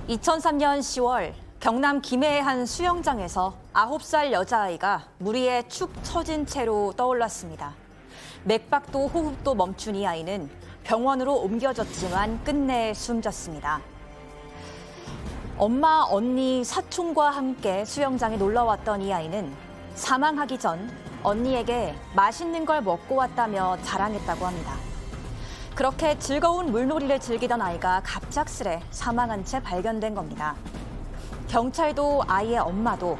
2003년 10월 경남 김해의 한 수영장에서 9살 여자아이가 물 위에 축 처진 채로 떠올랐습니다. 맥박도 호흡도 멈춘 이 아이는 병원으로 옮겨졌지만 끝내 숨졌습니다. 엄마, 언니, 사촌과 함께 수영장에 놀러 왔던 이 아이는 사망하기 전 언니에게 맛있는 걸 먹고 왔다며 자랑했다고 합니다. 그렇게 즐거운 물놀이를 즐기던 아이가 갑작스레 사망한 채 발견된 겁니다. 경찰도 아이의 엄마도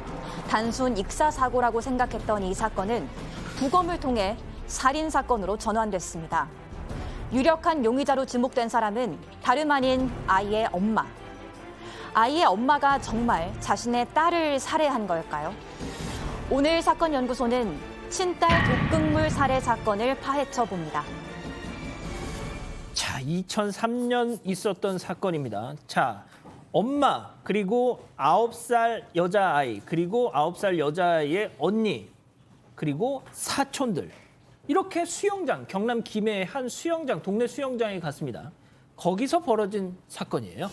단순 익사사고라고 생각했던 이 사건은 부검을 통해 살인사건으로 전환됐습니다. 유력한 용의자로 지목된 사람은 다름 아닌 아이의 엄마. 아이의 엄마가 정말 자신의 딸을 살해한 걸까요? 오늘 사건연구소는 친딸 독극물 살해 사건을 파헤쳐 봅니다. 자, 2003년 있었던 사건입니다. 자, 엄마, 그리고 9살 여자아이, 그리고 9살 여자아이의 언니, 그리고 사촌들. 이렇게 수영장, 경남 김해의 한 수영장, 동네 수영장에 갔습니다. 거기서 벌어진 사건이에요.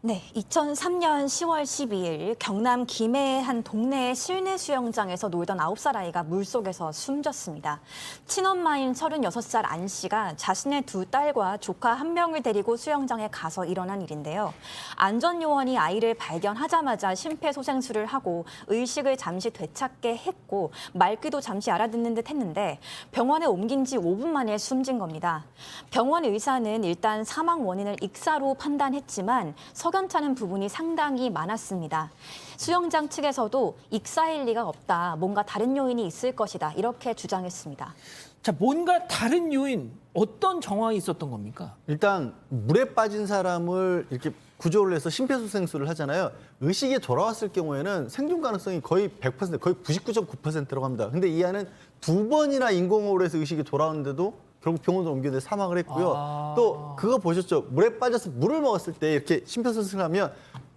네, 2003년 10월 12일 경남 김해의 한 동네 실내 수영장에서 놀던 9살 아이가 물속에서 숨졌습니다. 친엄마인 36살 안 씨가 자신의 두 딸과 조카 한 명을 데리고 수영장에 가서 일어난 일인데요. 안전요원이 아이를 발견하자마자 심폐소생술을 하고 의식을 잠시 되찾게 했고 말귀도 잠시 알아듣는 듯 했는데 병원에 옮긴 지 5분 만에 숨진 겁니다. 병원 의사는 일단 사망 원인을 익사로 판단했지만 석연찮은 부분이 상당히 많았습니다. 수영장 측에서도 익사일 리가 없다, 뭔가 다른 요인이 있을 것이다 이렇게 주장했습니다. 자, 뭔가 다른 요인, 어떤 정황이 있었던 겁니까? 일단 물에 빠진 사람을 이렇게 구조를 해서 심폐소생술을 하잖아요. 의식이 돌아왔을 경우에는 생존 가능성이 거의 100%, 거의 99.9%라고 합니다. 근데 이 아이는 2번이나 인공호흡을 해서 의식이 돌아오는데도 결국 병원으로 옮겼는데 사망을 했고요. 또 그거 보셨죠? 물에 빠져서 물을 먹었을 때 이렇게 심폐소생술을 하면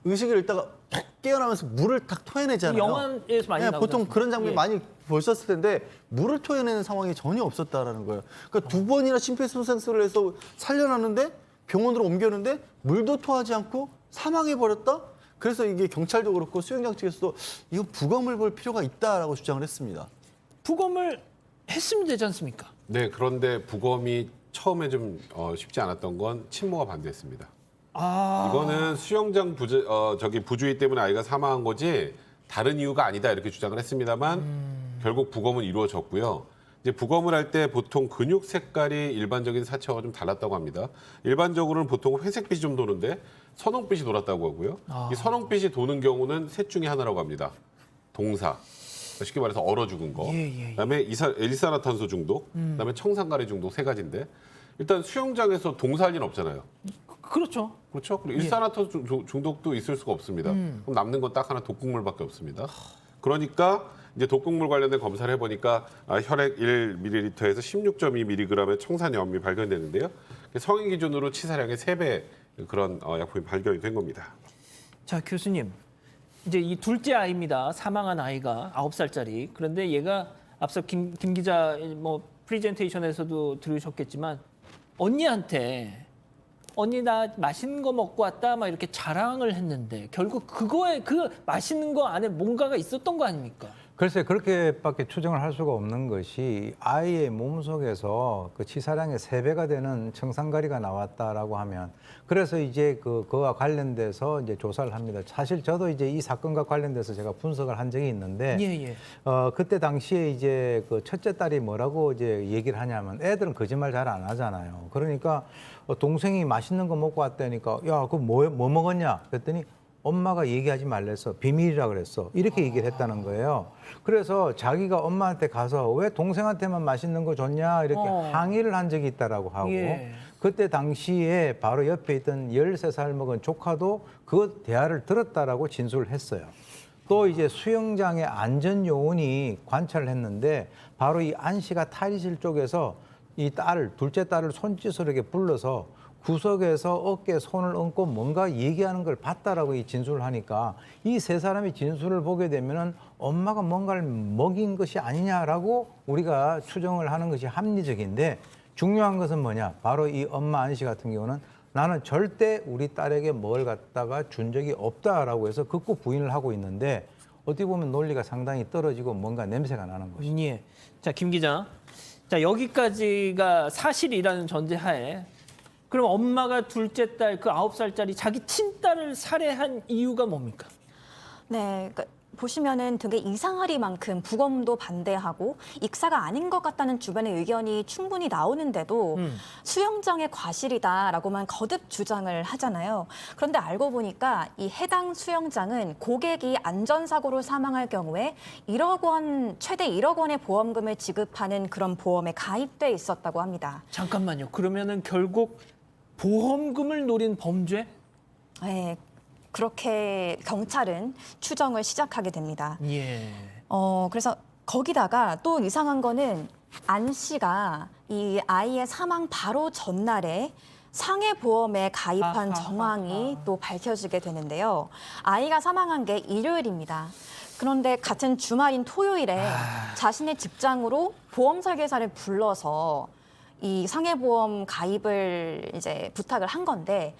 의식을 잃다가 푹 깨어나면서 물을 탁 토해내잖아요. 영화에서 많이 나오죠. 보통 그런 장면 많이 보셨을 텐데 물을 토해내는 상황이 전혀 없었다라는 거예요. 그러니까 2번이나 심폐소생술을 해서 살려놨는데 병원으로 옮겼는데 물도 토하지 않고 사망해버렸다? 그래서 이게 경찰도 그렇고 수영장 측에서도 이거 부검을 볼 필요가 있다라고 주장을 했습니다. 부검을 했으면 되지 않습니까? 네, 그런데 부검이 처음에 좀 쉽지 않았던 건 친모가 반대했습니다. 이거는 수영장 부주의 때문에 아이가 사망한 거지 다른 이유가 아니다 이렇게 주장을 했습니다만 결국 부검은 이루어졌고요. 이제 부검을 할 때 보통 근육 색깔이 일반적인 사체와 좀 달랐다고 합니다. 일반적으로는 보통 회색빛이 좀 도는데 선홍빛이 돌았다고 하고요. 이 선홍빛이 도는 경우는 셋 중에 하나라고 합니다. 동사. 쉽게 말해서 얼어 죽은 거, 그다음에 일산화탄소 중독, 그다음에 청산가리 중독 세 가지인데 일단 수영장에서 동사할 일은 없잖아요. 그렇죠. 그렇죠? 그리고 일산화탄소 중독도 있을 수가 없습니다. 그럼 남는 건 딱 하나 독극물밖에 없습니다. 그러니까 이제 독극물 관련된 검사를 해보니까 혈액 1ml에서 16.2mg의 청산염이 발견되는데요. 성인 기준으로 치사량의 3배 그런 약품이 발견이 된 겁니다. 자, 교수님. 이제 이 둘째 아이입니다. 사망한 아이가 9살짜리. 그런데 얘가 앞서 김 기자 뭐 프리젠테이션에서도 들으셨겠지만 언니한테 언니 나 맛있는 거 먹고 왔다 막 이렇게 자랑을 했는데 결국 그거에 그 맛있는 거 안에 뭔가가 있었던 거 아닙니까? 글쎄 그렇게밖에 추정을 할 수가 없는 것이 아이의 몸속에서 그 치사량의 3배가 되는 청산가리가 나왔다라고 하면 그래서 이제 그와 관련돼서 이제 조사를 합니다. 사실 저도 이제 이 사건과 관련돼서 제가 분석을 한 적이 있는데 그때 당시에 이제 그 첫째 딸이 뭐라고 이제 얘기를 하냐면 애들은 거짓말 잘 안 하잖아요. 그러니까 동생이 맛있는 거 먹고 왔다니까 야 그거 뭐 먹었냐 그랬더니 엄마가 얘기하지 말랬어. 비밀이라 그랬어. 이렇게 얘기를 했다는 거예요. 그래서 자기가 엄마한테 가서 왜 동생한테만 맛있는 거 줬냐 이렇게 항의를 한 적이 있다라고 하고 그때 당시에 바로 옆에 있던 13살 먹은 조카도 그 대화를 들었다라고 진술을 했어요. 또 이제 수영장의 안전 요원이 관찰을 했는데 바로 이 안 씨가 탈의실 쪽에서 이 둘째 딸을 손짓으로 이렇게 불러서 구석에서 어깨에 손을 얹고 뭔가 얘기하는 걸 봤다라고 이 진술을 하니까 이 세 사람의 진술을 보게 되면은 엄마가 뭔가를 먹인 것이 아니냐라고 우리가 추정을 하는 것이 합리적인데 중요한 것은 뭐냐? 바로 이 엄마 안 씨 같은 경우는 나는 절대 우리 딸에게 뭘 갖다가 준 적이 없다라고 해서 극구 부인을 하고 있는데 어떻게 보면 논리가 상당히 떨어지고 뭔가 냄새가 나는 것이죠. 예. 자, 김 기자. 자, 여기까지가 사실이라는 전제하에 그럼 엄마가 둘째 딸 그 9살짜리 자기 친딸을 살해한 이유가 뭡니까? 네, 그러니까 보시면은 되게 이상하리만큼 부검도 반대하고 익사가 아닌 것 같다는 주변의 의견이 충분히 나오는데도 수영장의 과실이다라고만 거듭 주장을 하잖아요. 그런데 알고 보니까 이 해당 수영장은 고객이 안전사고로 사망할 경우에 1억 원, 최대 1억 원의 보험금을 지급하는 그런 보험에 가입돼 있었다고 합니다. 잠깐만요. 그러면은 결국 보험금을 노린 범죄? 네, 그렇게 경찰은 추정을 시작하게 됩니다. 예. 그래서 거기다가 또 이상한 거는 안 씨가 이 아이의 사망 바로 전날에 상해보험에 가입한 정황이 또 밝혀지게 되는데요. 아이가 사망한 게 일요일입니다. 그런데 같은 주말인 토요일에 자신의 직장으로 보험 설계사를 불러서 이 상해보험 가입을 이제 부탁을 한 건데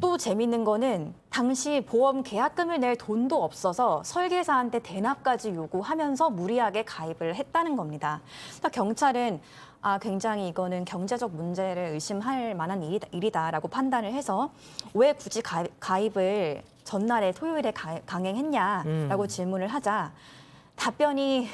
또 재밌는 거는 당시 보험 계약금을 낼 돈도 없어서 설계사한테 대납까지 요구하면서 무리하게 가입을 했다는 겁니다. 그래서 경찰은 굉장히 이거는 경제적 문제를 의심할 만한 일이다라고 판단을 해서 왜 굳이 가입을 전날에 토요일에 강행했냐라고 질문을 하자 답변이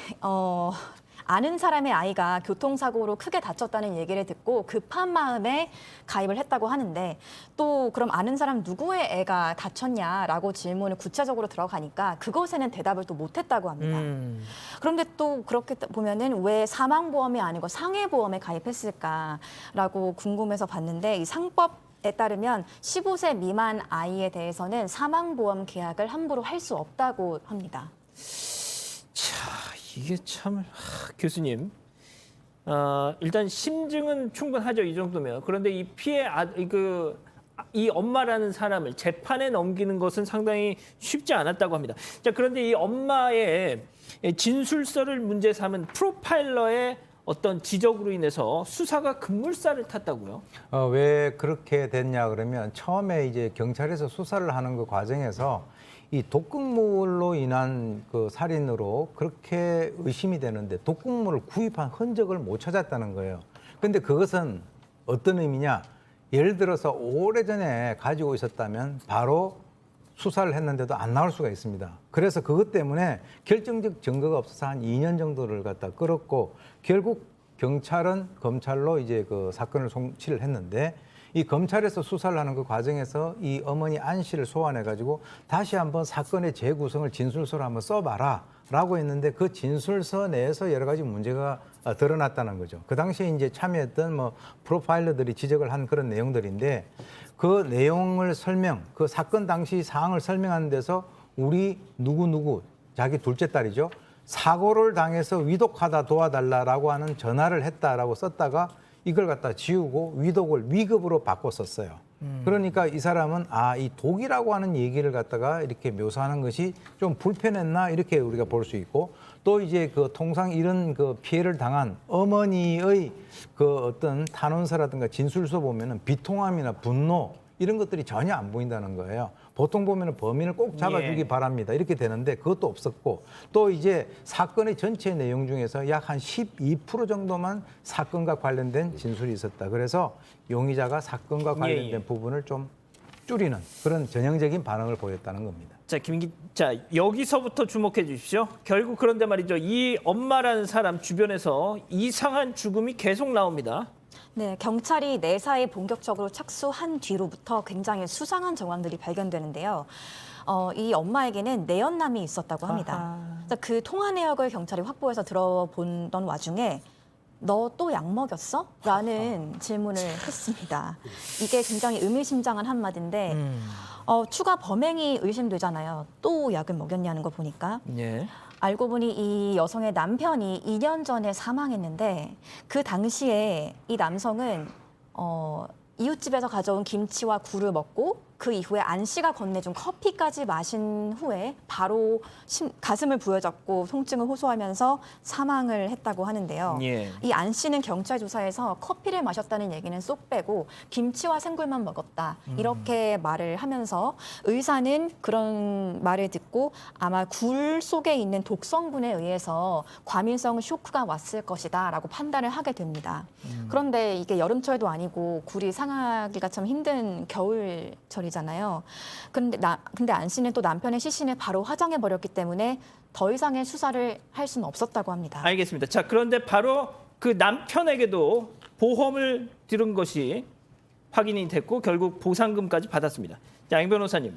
아는 사람의 아이가 교통사고로 크게 다쳤다는 얘기를 듣고 급한 마음에 가입을 했다고 하는데 또 그럼 아는 사람 누구의 애가 다쳤냐라고 질문을 구체적으로 들어가니까 그것에는 대답을 또 못했다고 합니다. 그런데 또 그렇게 보면은 왜 사망보험이 아니고 상해보험에 가입했을까라고 궁금해서 봤는데 이 상법에 따르면 15세 미만 아이에 대해서는 사망보험 계약을 함부로 할 수 없다고 합니다. 이게 참 교수님 일단 심증은 충분하죠 이 정도면. 그런데 이 피해 이 엄마라는 사람을 재판에 넘기는 것은 상당히 쉽지 않았다고 합니다. 자, 그런데 이 엄마의 진술서를 문제 삼은 프로파일러의 어떤 지적으로 인해서 수사가 급물살을 탔다고요? 왜 그렇게 됐냐 그러면 처음에 이제 경찰에서 수사를 하는 그 과정에서 이 독극물로 인한 그 살인으로 그렇게 의심이 되는데 독극물을 구입한 흔적을 못 찾았다는 거예요. 근데 그것은 어떤 의미냐? 예를 들어서 오래전에 가지고 있었다면 바로 수사를 했는데도 안 나올 수가 있습니다. 그래서 그것 때문에 결정적 증거가 없어서 한 2년 정도를 갖다 끌었고 결국 경찰은 검찰로 이제 그 사건을 송치를 했는데 이 검찰에서 수사를 하는 그 과정에서 이 어머니 안 씨를 소환해 가지고 다시 한번 사건의 재구성을 진술서로 한번 써봐라 라고 했는데 그 진술서 내에서 여러 가지 문제가 드러났다는 거죠. 그 당시에 이제 참여했던 뭐 프로파일러들이 지적을 한 그런 내용들인데 그 내용을 그 사건 당시 사항을 설명하는 데서 우리 누구 자기 둘째 딸이죠. 사고를 당해서 위독하다 도와달라라고 하는 전화를 했다라고 썼다가 이걸 갖다 지우고 위독을 위급으로 바꿨었어요. 그러니까 이 사람은 이 독이라고 하는 얘기를 갖다가 이렇게 묘사하는 것이 좀 불편했나 이렇게 우리가 볼 수 있고 또 이제 그 통상 이런 그 피해를 당한 어머니의 그 어떤 탄원서라든가 진술서 보면은 비통함이나 분노 이런 것들이 전혀 안 보인다는 거예요. 보통 보면은 범인을 꼭 잡아주기 바랍니다. 이렇게 되는데 그것도 없었고 또 이제 사건의 전체 내용 중에서 약 한 12% 정도만 사건과 관련된 진술이 있었다. 그래서 용의자가 사건과 관련된 부분을 좀 줄이는 그런 전형적인 반응을 보였다는 겁니다. 자, 자, 여기서부터 주목해 주십시오. 결국 그런데 말이죠. 이 엄마라는 사람 주변에서 이상한 죽음이 계속 나옵니다. 네, 경찰이 내사에 본격적으로 착수한 뒤로부터 굉장히 수상한 정황들이 발견되는데요. 이 엄마에게는 내연남이 있었다고 합니다. 그래서 그 통화 내역을 경찰이 확보해서 들어보던 와중에 너 또 약 먹였어? 라는 질문을 했습니다. 이게 굉장히 의미심장한 한마디인데 추가 범행이 의심되잖아요. 또 약을 먹였냐는 거 보니까. 예. 알고 보니 이 여성의 남편이 2년 전에 사망했는데 그 당시에 이 남성은 이웃집에서 가져온 김치와 굴을 먹고 그 이후에 안 씨가 건네준 커피까지 마신 후에 바로 가슴을 부여잡고 통증을 호소하면서 사망을 했다고 하는데요. 예. 이 안 씨는 경찰 조사에서 커피를 마셨다는 얘기는 쏙 빼고 김치와 생굴만 먹었다 이렇게 말을 하면서 의사는 그런 말을 듣고 아마 굴 속에 있는 독성분에 의해서 과민성 쇼크가 왔을 것이다라고 판단을 하게 됩니다. 그런데 이게 여름철도 아니고 굴이 상하기가 참 힘든 겨울철이잖아요. 근데 안 씨는 또 남편의 시신을 바로 화장해 버렸기 때문에 더 이상의 수사를 할 수는 없었다고 합니다. 알겠습니다. 자, 그런데 바로 그 남편에게도 보험을 들은 것이 확인이 됐고 결국 보상금까지 받았습니다. 자, 양 변호사님.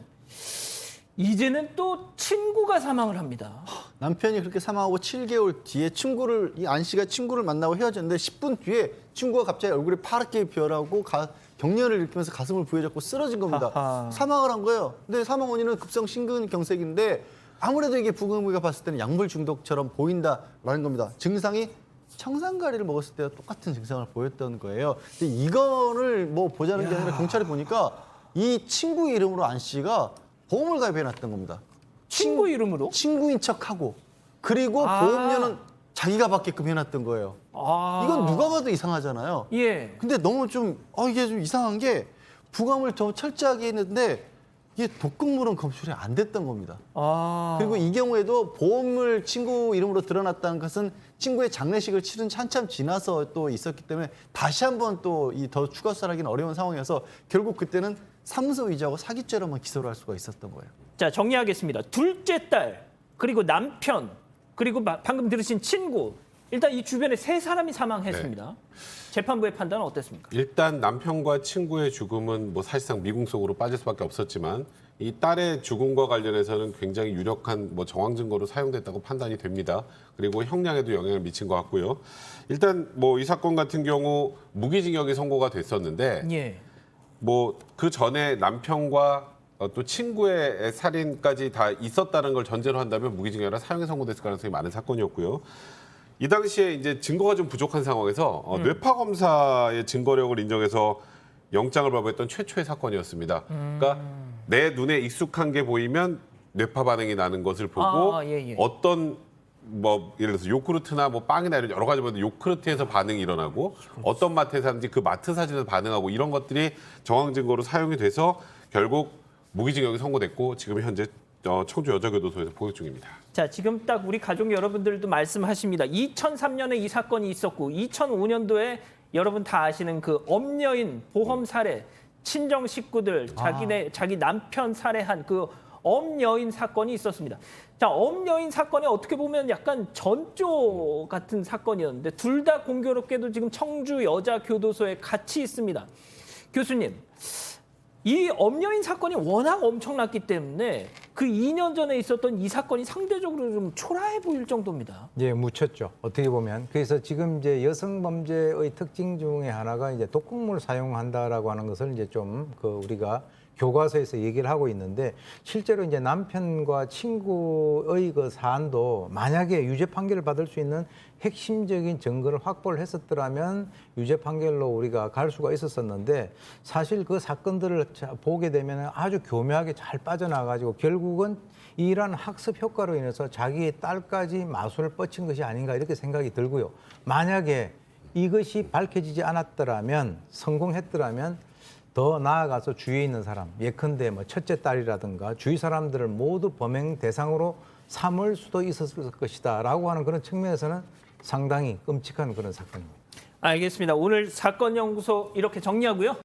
이제는 또 친구가 사망을 합니다. 남편이 그렇게 사망하고 7개월 뒤에 이 안 씨가 친구를 만나고 헤어졌는데 10분 뒤에 친구가 갑자기 얼굴이 파랗게 변하고 경련을 일으키면서 가슴을 부여잡고 쓰러진 겁니다. 하하. 사망을 한 거예요. 근데 사망 원인은 급성 심근경색인데 아무래도 이게 부검의가 봤을 때는 약물 중독처럼 보인다라는 겁니다. 증상이 청산가리를 먹었을 때와 똑같은 증상을 보였던 거예요. 근데 이거를 뭐 보자는 게 아니라 경찰이 보니까 이 친구 이름으로 안 씨가 보험을 가입해놨던 겁니다. 친구 이름으로? 친구인 척하고 그리고 보험료는 자기가 받게끔 해놨던 거예요. 이건 누가 봐도 이상하잖아요. 예. 근데 너무 좀 이게 좀 이상한 게 부검을 더 철저하게 했는데 이게 독극물은 검출이 안 됐던 겁니다. 그리고 이 경우에도 보험을 친구 이름으로 드러났다는 것은 친구의 장례식을 치른 지 한참 지나서 또 있었기 때문에 다시 한번 또 이 더 추가 수사하기는 어려운 상황이어서 결국 그때는 사무소 위조하고 사기죄로만 기소를 할 수가 있었던 거예요. 자, 정리하겠습니다. 둘째 딸, 그리고 남편, 그리고 방금 들으신 친구. 일단 이 주변에 3사람이 사망했습니다. 재판부의 판단은 어땠습니까? 일단 남편과 친구의 죽음은 뭐 사실상 미궁 속으로 빠질 수밖에 없었지만 이 딸의 죽음과 관련해서는 굉장히 유력한 뭐 정황 증거로 사용됐다고 판단이 됩니다. 그리고 형량에도 영향을 미친 것 같고요. 일단 뭐 이 사건 같은 경우 무기징역이 선고가 됐었는데 예. 뭐 그 전에 남편과 또 친구의 살인까지 다 있었다는 걸 전제로 한다면 무기징역이라 사형에 선고됐을 가능성이 많은 사건이었고요. 이 당시에 이제 증거가 좀 부족한 상황에서 뇌파 검사의 증거력을 인정해서 영장을 발부했던 최초의 사건이었습니다. 그러니까 내 눈에 익숙한 게 보이면 뇌파 반응이 나는 것을 보고 예. 어떤 뭐 예를 들어서 요구르트나 뭐 빵이나 이런 여러 가지 보는데 요구르트에서 반응이 일어나고 어떤 마트에서 하는지 그 마트 사진에서 반응하고 이런 것들이 정황 증거로 사용이 돼서 결국 무기징역이 선고됐고 지금 현재 청주 여자교도소에서 복역 중입니다. 자, 지금 딱 우리 가족 여러분들도 말씀하십니다. 2003년에 이 사건이 있었고 2005년도에 여러분 다 아시는 그 엄여인 보험 살해, 친정 식구들 자기 남편 살해한 그 엄여인 사건이 있었습니다. 자, 엄여인 사건이 어떻게 보면 약간 전조 같은 사건이었는데 둘 다 공교롭게도 지금 청주 여자교도소에 같이 있습니다. 교수님, 이 엄여인 사건이 워낙 엄청났기 때문에 그 2년 전에 있었던 이 사건이 상대적으로 좀 초라해 보일 정도입니다. 예, 묻혔죠. 어떻게 보면. 그래서 지금 이제 여성 범죄의 특징 중에 하나가 이제 독극물 사용한다라고 하는 것을 이제 좀 우리가 교과서에서 얘기를 하고 있는데 실제로 이제 남편과 친구의 그 사안도 만약에 유죄 판결을 받을 수 있는 핵심적인 증거를 확보를 했었더라면 유죄 판결로 우리가 갈 수가 있었었는데 사실 그 사건들을 보게 되면 아주 교묘하게 잘 빠져나가지고 결국은 이러한 학습 효과로 인해서 자기의 딸까지 마술을 뻗친 것이 아닌가 이렇게 생각이 들고요. 만약에 이것이 밝혀지지 않았더라면 성공했더라면 더 나아가서 주위에 있는 사람, 예컨대 뭐 첫째 딸이라든가 주위 사람들을 모두 범행 대상으로 삼을 수도 있었을 것이다라고 하는 그런 측면에서는 상당히 끔찍한 그런 사건입니다. 알겠습니다. 오늘 사건 연구소 이렇게 정리하고요.